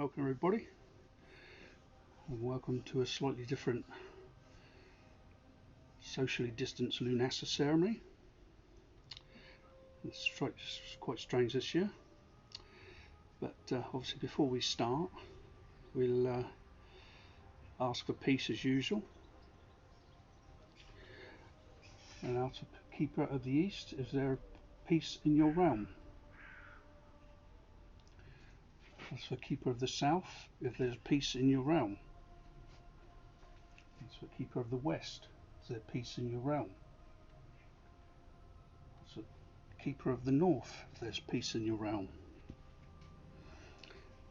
welcome everybody, and welcome to a slightly different socially distanced Lughnasadh ceremony. It's quite strange this year, but obviously before we start we'll ask for peace as usual. And out of Keeper of the East, is there peace in your realm? As for Keeper of the South, if there's peace in your realm. As for Keeper of the West, is there peace in your realm? As for Keeper of the North, if there's peace in your realm.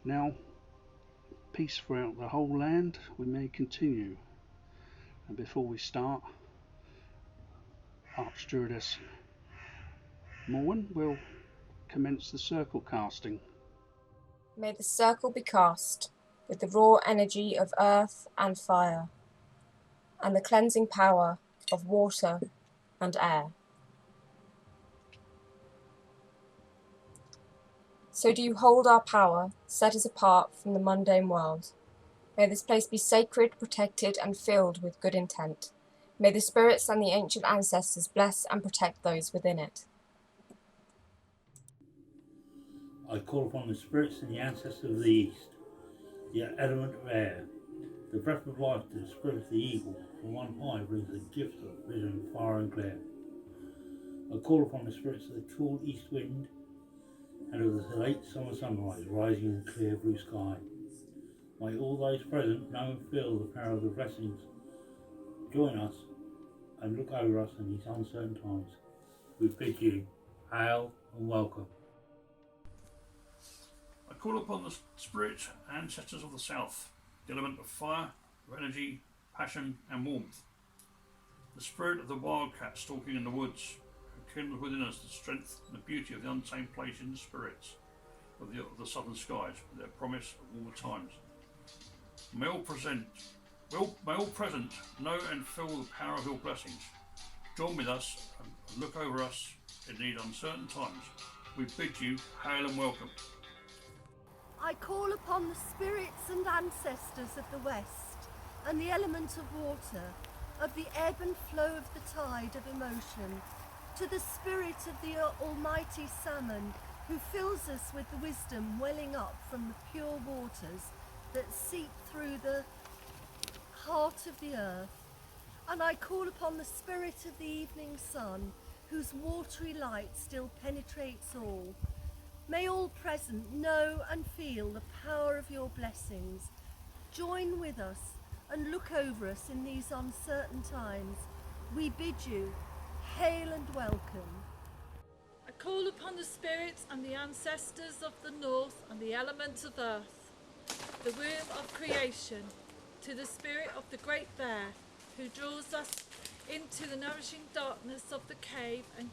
Now, peace throughout the whole land, we may continue. And before we start, Archdruidess Morwen will commence the circle casting. May the circle be cast with the raw energy of earth and fire, and the cleansing power of water and air. So do you hold our power, set us apart from the mundane world. May this place be sacred, protected, and filled with good intent. May the spirits and the ancient ancestors bless and protect those within it. I call upon the spirits and the ancestors of the East, the element of air, the breath of life to the spirit of the eagle, from on high brings the gift of vision, fire and glare. I call upon the spirits of the cool east wind and of the late summer sunrise rising in the clear blue sky. May all those present know and feel the power of the blessings. Join us and look over us in these uncertain times. We bid you hail and welcome. I call upon the spirit and ancestors of the South, the element of fire, of energy, passion and warmth. The spirit of the wildcat stalking in the woods, who kindles within us the strength and the beauty of the untamed place in the spirits of the southern skies, with their promise of all times. May all present know and feel the power of your blessings. Join with us and look over us in these uncertain times. We bid you hail and welcome. I call upon the spirits and ancestors of the West and the element of water, of the ebb and flow of the tide of emotion, to the spirit of the almighty salmon who fills us with the wisdom welling up from the pure waters that seep through the heart of the earth. And I call upon the spirit of the evening sun, whose watery light still penetrates all. May all present know and feel the power of your blessings. Join with us and look over us in these uncertain times. We bid you hail and welcome. I call upon the spirits and the ancestors of the north and the element of earth, the womb of creation, to the spirit of the great bear who draws us into the nourishing darkness of the cave and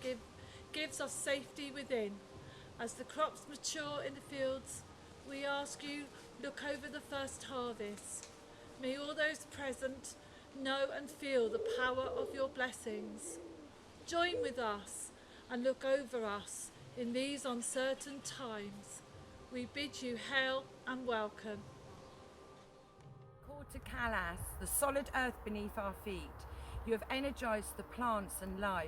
gives us safety within. As the crops mature in the fields, we ask you, look over the first harvest. May all those present know and feel the power of your blessings. Join with us and look over us in these uncertain times. We bid you hail and welcome. Call to Calas, the solid earth beneath our feet. You have energized the plants and life.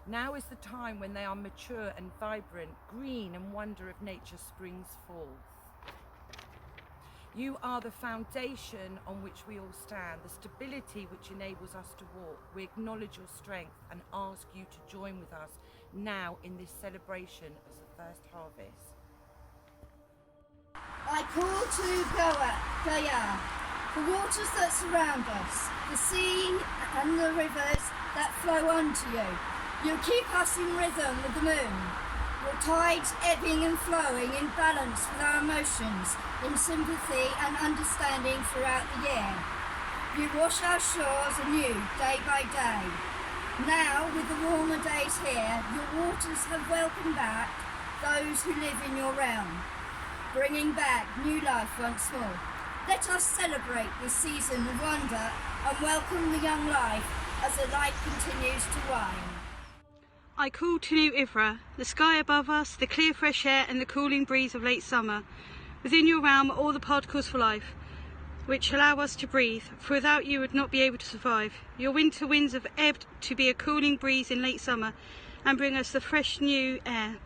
Now is the time when they are mature and vibrant, green and wonder of nature springs forth. You are the foundation on which we all stand, the stability which enables us to walk. We acknowledge your strength and ask you to join with us now in this celebration as the first harvest. I call to Gwyar, the waters that surround us, the sea and the rivers that flow unto you. You keep us in rhythm with the moon, your tides ebbing and flowing in balance with our emotions, in sympathy and understanding throughout the year. You wash our shores anew day by day. Now, with the warmer days here, your waters have welcomed back those who live in your realm, bringing back new life once more. Let us celebrate this season of wonder and welcome the young life as the light continues to wane. I call to Nwyfre, the sky above us, the clear fresh air and the cooling breeze of late summer. Within your realm are all the particles for life, which allow us to breathe, for without you would not be able to survive. Your winter winds have ebbed to be a cooling breeze in late summer and bring us the fresh new air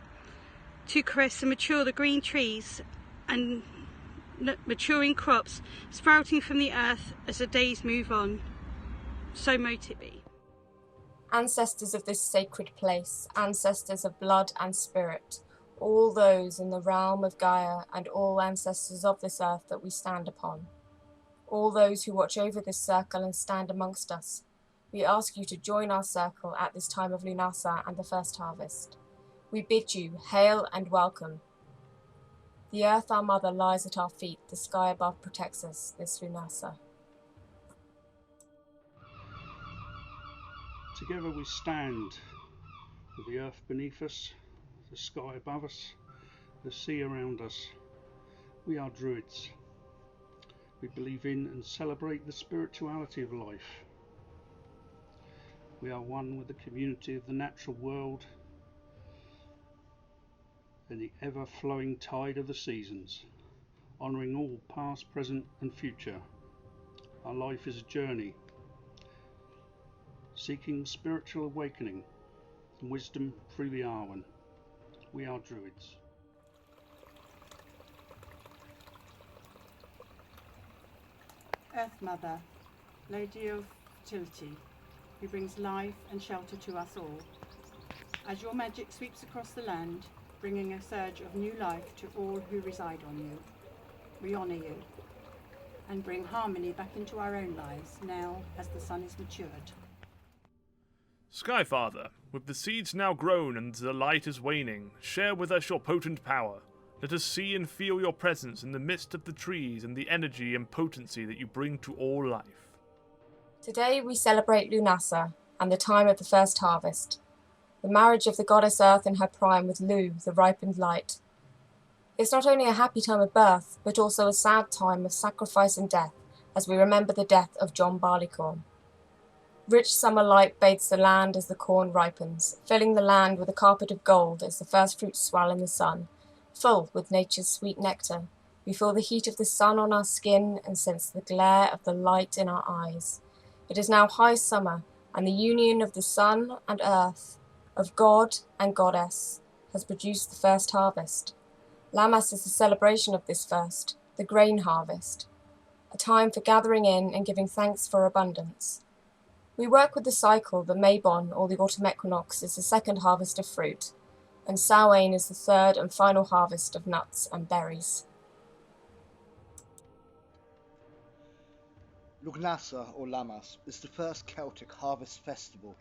to caress and mature the green trees and maturing crops sprouting from the earth as the days move on. So mote it be. Ancestors of this sacred place, ancestors of blood and spirit, all those in the realm of Gwyar and all ancestors of this earth that we stand upon, all those who watch over this circle and stand amongst us, we ask you to join our circle at this time of Lughnasadh and the first harvest. We bid you hail and welcome. The earth, our mother, lies at our feet. The sky above protects us this Lughnasadh. Together we stand, with the earth beneath us, the sky above us, the sea around us. We are druids. We believe in and celebrate the spirituality of life. We are one with the community of the natural world and the ever-flowing tide of the seasons, honouring all past, present and future. Our life is a journey, seeking spiritual awakening and wisdom through the Awen. We are druids. Earth Mother, Lady of Fertility, who brings life and shelter to us all. As your magic sweeps across the land, bringing a surge of new life to all who reside on you, we honour you and bring harmony back into our own lives now as the sun is matured. Skyfather, with the seeds now grown and the light is waning, share with us your potent power. Let us see and feel your presence in the midst of the trees and the energy and potency that you bring to all life. Today we celebrate Lughnasadh and the time of the first harvest, the marriage of the goddess Earth in her prime with Lu, the ripened light. It's not only a happy time of birth, but also a sad time of sacrifice and death, as we remember the death of John Barleycorn. Rich summer light bathes the land as the corn ripens, filling the land with a carpet of gold as the first fruits swell in the sun. Full with nature's sweet nectar, we feel the heat of the sun on our skin and sense the glare of the light in our eyes. It is now high summer, and the union of the sun and earth, of God and goddess, has produced the first harvest. Lammas is the celebration of this first, the grain harvest, a time for gathering in and giving thanks for abundance. We work with the cycle. The Mabon, or the autumn equinox, is the second harvest of fruit, and Samhain is the third and final harvest of nuts and berries. Lughnasadh, or Lammas, is the first Celtic harvest festival,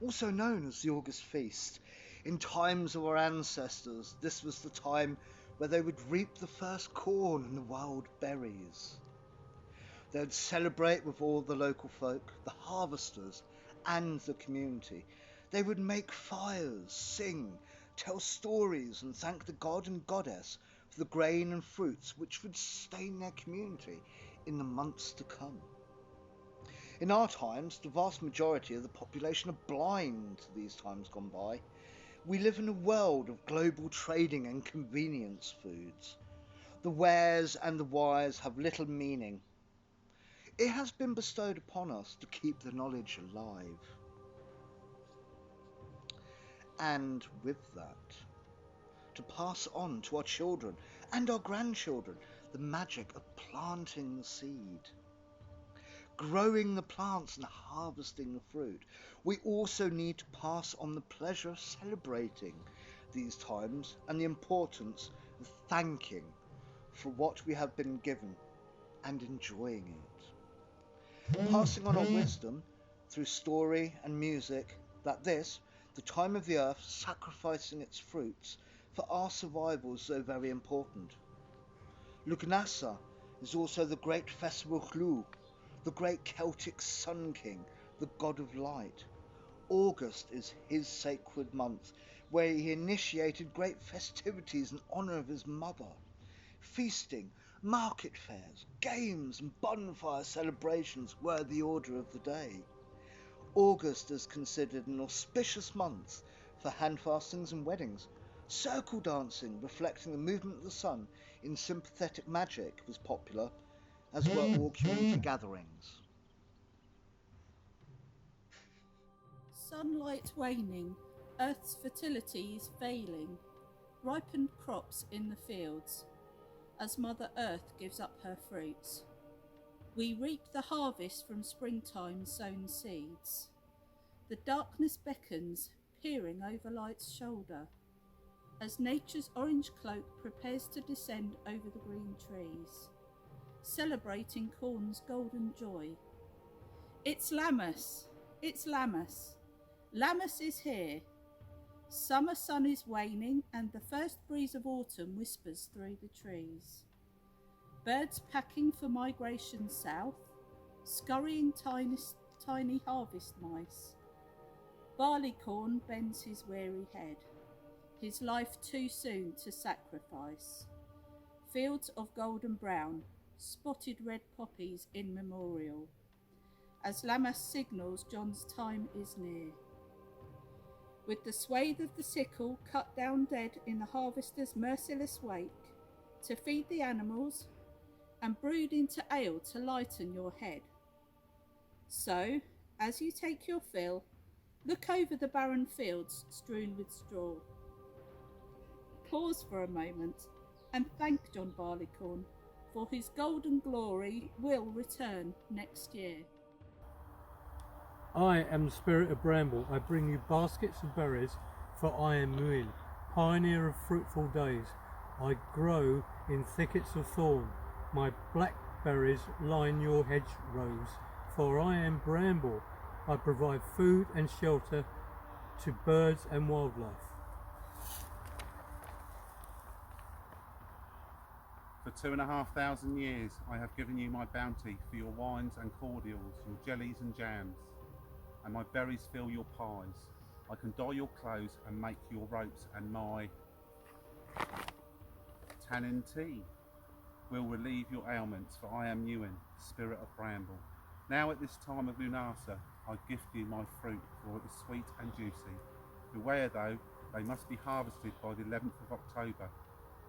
also known as the August Feast. In times of our ancestors, this was the time where they would reap the first corn and the wild berries. They would celebrate with all the local folk, the harvesters, and the community. They would make fires, sing, tell stories, and thank the god and goddess for the grain and fruits which would sustain their community in the months to come. In our times, the vast majority of the population are blind to these times gone by. We live in a world of global trading and convenience foods. The wheres and the whys have little meaning. It has been bestowed upon us to keep the knowledge alive. And with that, to pass on to our children and our grandchildren the magic of planting the seed. Growing the plants and harvesting the fruit. We also need to pass on the pleasure of celebrating these times and the importance of thanking for what we have been given and enjoying it. Passing on our wisdom through story and music that this, the time of the earth sacrificing its fruits for our survival, is so very important. Lughnasadh is also the great festival of Lugh, the great Celtic Sun King, the god of light. August is his sacred month, where he initiated great festivities in honour of his mother. Feasting, market fairs, games and bonfire celebrations were the order of the day. August is considered an auspicious month for hand fastings and weddings, Circle dancing, reflecting the movement of the sun in sympathetic magic, was popular, as were all community gatherings. Sunlight waning, earth's fertility is failing, ripened crops in the fields, as Mother Earth gives up her fruits. We reap the harvest from springtime sown seeds. The darkness beckons, peering over light's shoulder, as nature's orange cloak prepares to descend over the green trees, celebrating corn's golden joy. It's Lammas, it's Lammas. Lammas is here. Summer sun is waning and the first breeze of autumn whispers through the trees. Birds packing for migration south, scurrying tiny harvest mice. Barleycorn bends his weary head, his life too soon to sacrifice. Fields of golden brown, spotted red poppies in memorial, as Lammas signals John's time is near. With the swathe of the sickle cut down dead in the harvester's merciless wake, to feed the animals and brewed into ale to lighten your head. So, as you take your fill, look over the barren fields strewn with straw. Pause for a moment and thank John Barleycorn, for his golden glory will return next year. I am the spirit of Bramble. I bring you baskets of berries, for I am Muin, pioneer of fruitful days. I grow in thickets of thorn. My blackberries line your hedgerows, for I am Bramble. I provide food and shelter to birds and wildlife. For 2,500 years I have given you my bounty for your wines and cordials, your jellies and jams, and my berries fill your pies. I can dye your clothes and make your ropes, and my tannin tea will relieve your ailments, for I am Ewan, spirit of Bramble. Now at this time of Lughnasadh, I gift you my fruit, for it is sweet and juicy. Beware though, they must be harvested by the 11th of October,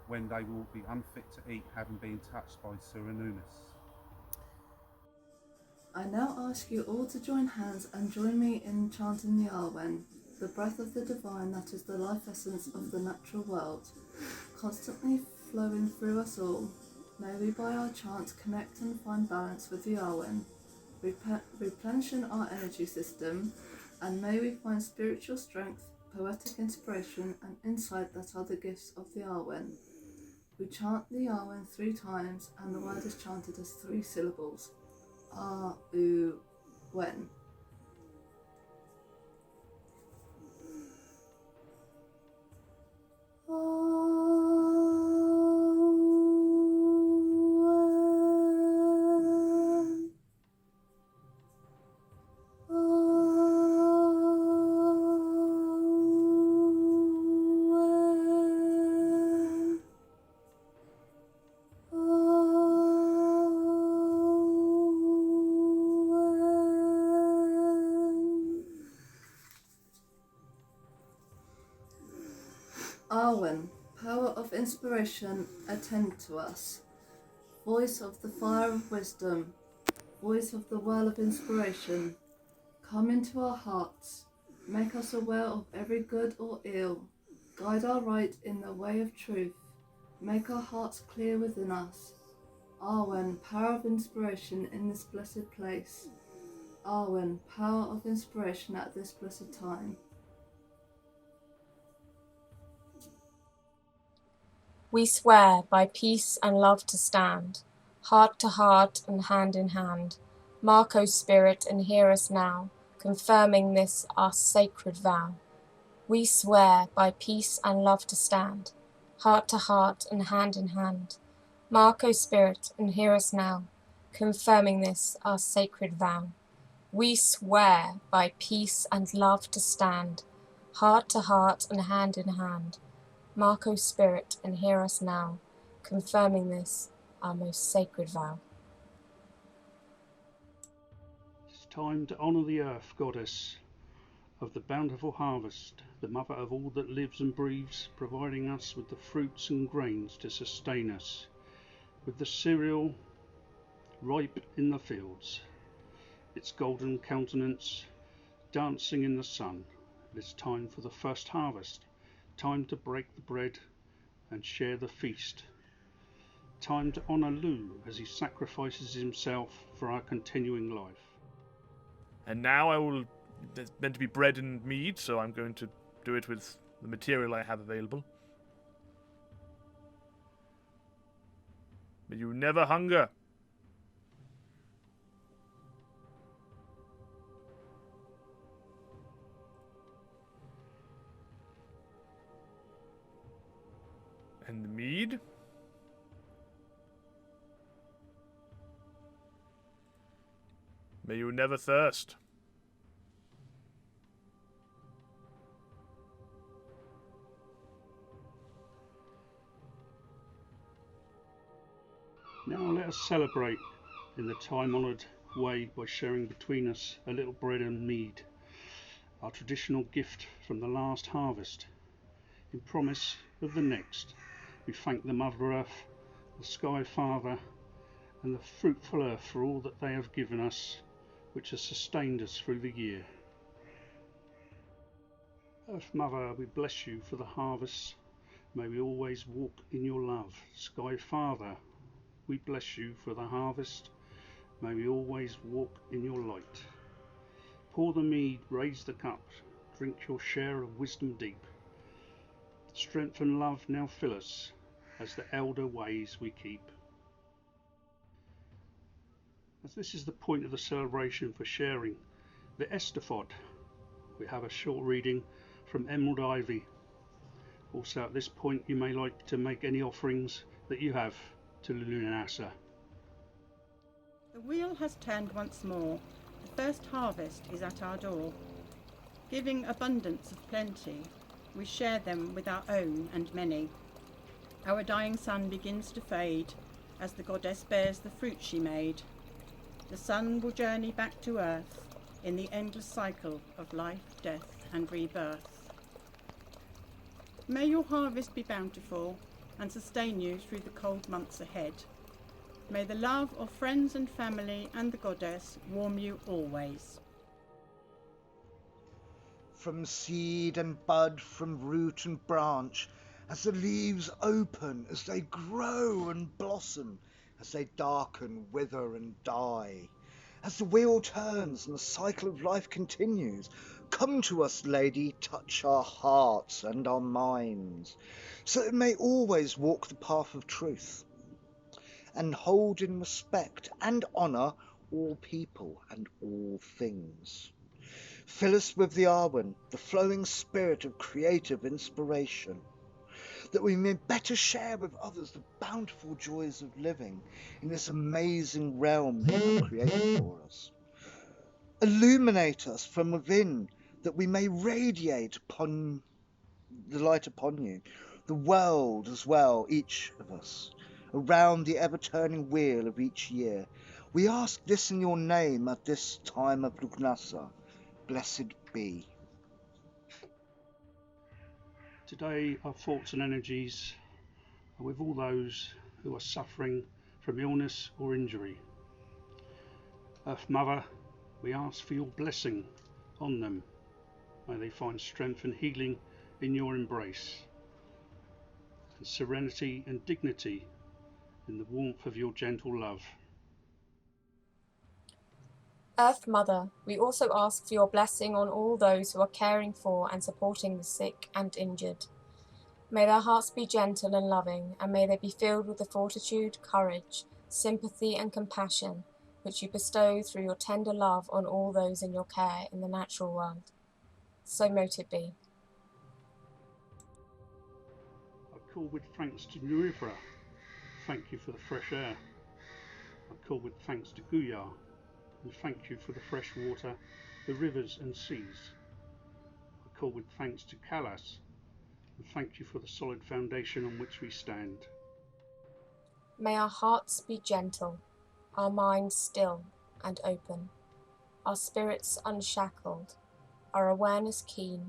when they will be unfit to eat, having been touched by Suranunus. I now ask you all to join hands and join me in chanting the Awen, the breath of the divine that is the life essence of the natural world, constantly flowing through us all. May we by our chant connect and find balance with the Awen, replenishing our energy system, and may we find spiritual strength, poetic inspiration and insight that are the gifts of the Awen. We chant the Awen 3 times and the word is chanted as 3 syllables. A-U-Wen. Awen, power of inspiration, attend to us. Voice of the fire of wisdom, voice of the well of inspiration, come into our hearts, make us aware of every good or ill, guide our right in the way of truth, make our hearts clear within us. Awen, power of inspiration in this blessed place. Awen, power of inspiration at this blessed time. We swear by peace and love to stand, heart to heart and hand in hand. Mark, O Spirit, and hear us now, confirming this our sacred vow. We swear by peace and love to stand, heart to heart and hand in hand. Mark, O Spirit, and hear us now, confirming this our sacred vow. We swear by peace and love to stand, heart to heart and hand in hand. Mark, O Spirit, and hear us now, confirming this, our most sacred vow. It's time to honour the earth goddess, of the bountiful harvest, the mother of all that lives and breathes, providing us with the fruits and grains to sustain us, with the cereal ripe in the fields, its golden countenance dancing in the sun. It is time for the first harvest, time to break the bread and share the feast, time to honour Lu as he sacrifices himself for our continuing life. And now there's meant to be bread and mead, so I'm going to do it with the material I have available. May you never hunger. And the mead. May you never thirst. Now let us celebrate in the time-honoured way by sharing between us a little bread and mead, our traditional gift from the last harvest. In promise of the next, we thank the Mother Earth, the Sky Father, and the fruitful earth for all that they have given us, which has sustained us through the year. Earth Mother, we bless you for the harvest. May we always walk in your love. Sky Father, we bless you for the harvest. May we always walk in your light. Pour the mead, raise the cup, drink your share of wisdom deep. Strength and love now fill us, as the elder ways we keep. As this is the point of the celebration for sharing the Esterfod, we have a short reading from Emerald Ivy. Also at this point you may like to make any offerings that you have to Lughnasadh. The wheel has turned once more. The first harvest is at our door. Giving abundance of plenty, we share them with our own and many. Our dying sun begins to fade as the goddess bears the fruit she made. The sun will journey back to earth in the endless cycle of life, death and rebirth. May your harvest be bountiful and sustain you through the cold months ahead. May the love of friends and family and the goddess warm you always. From seed and bud, from root and branch, as the leaves open, as they grow and blossom, as they darken, wither and die, as the wheel turns and the cycle of life continues, come to us, Lady, touch our hearts and our minds, so that it may always walk the path of truth, and hold in respect and honour all people and all things. Fill us with the Awen, the flowing spirit of creative inspiration, that we may better share with others the bountiful joys of living in this amazing realm that you have created for us. Illuminate us from within, that we may radiate upon the light upon you, the world as well, each of us, around the ever-turning wheel of each year. We ask this in your name at this time of Lughnasadh. Blessed be. Today our thoughts and energies are with all those who are suffering from illness or injury. Earth Mother, we ask for your blessing on them. May they find strength and healing in your embrace, and serenity and dignity in the warmth of your gentle love. Earth Mother, we also ask for your blessing on all those who are caring for and supporting the sick and injured. May their hearts be gentle and loving, and may they be filled with the fortitude, courage, sympathy and compassion which you bestow through your tender love on all those in your care in the natural world. So mote it be. I call with thanks to Nwyfre. Thank you for the fresh air. I call with thanks to Gwyar. And thank you for the fresh water, the rivers and seas. I call with thanks to Calas, and thank you for the solid foundation on which we stand. May our hearts be gentle, our minds still and open, our spirits unshackled, our awareness keen,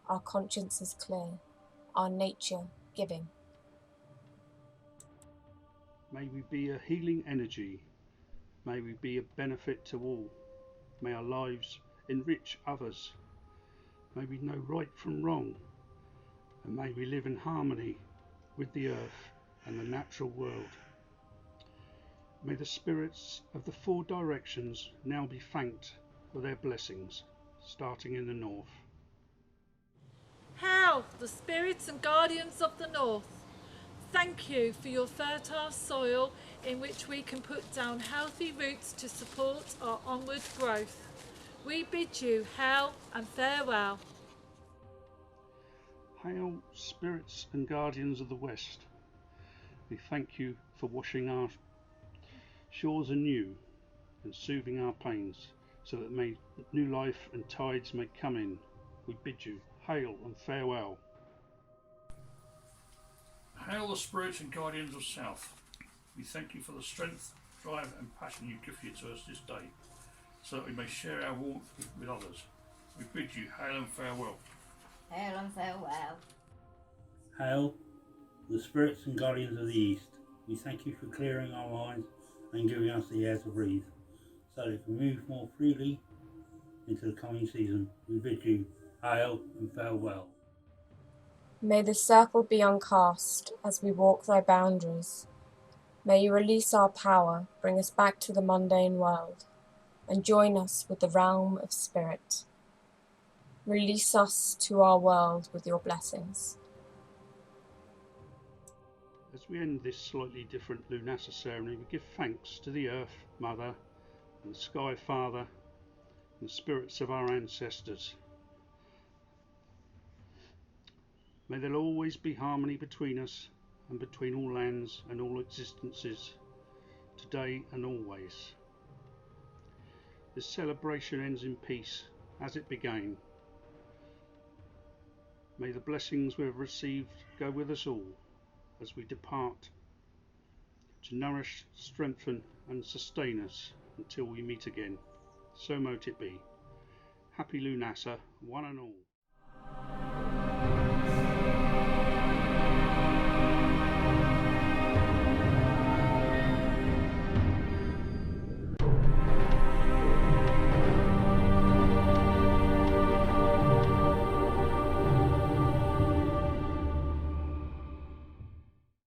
our consciences clear, our nature giving. May we be a healing energy. May we be a benefit to all. May our lives enrich others. May we know right from wrong. And may we live in harmony with the earth and the natural world. May the spirits of the four directions now be thanked for their blessings, starting in the north. Hail, the spirits and guardians of the north. Thank you for your fertile soil in which we can put down healthy roots to support our onward growth. We bid you hail and farewell. Hail, spirits and guardians of the west. We thank you for washing our shores anew and soothing our pains, so that may new life and tides may come in. We bid you hail and farewell. Hail the spirits and guardians of South. We thank you for the strength, drive and passion you gifted to us this day, so that we may share our warmth with others. We bid you hail and farewell. Hail and farewell. Hail, the spirits and guardians of the East. We thank you for clearing our minds and giving us the air to breathe, so that we can move more freely into the coming season. We bid you hail and farewell. May the circle be uncast as we walk thy boundaries. May you release our power, bring us back to the mundane world, and join us with the realm of spirit. Release us to our world with your blessings. As we end this slightly different Lughnasadh ceremony, we give thanks to the Earth Mother and the Sky Father and the spirits of our ancestors. May there always be harmony between us and between all lands and all existences, today and always. This celebration ends in peace as it began. May the blessings we have received go with us all as we depart, to nourish, strengthen and sustain us until we meet again. So mote it be. Happy Lughnasadh, one and all.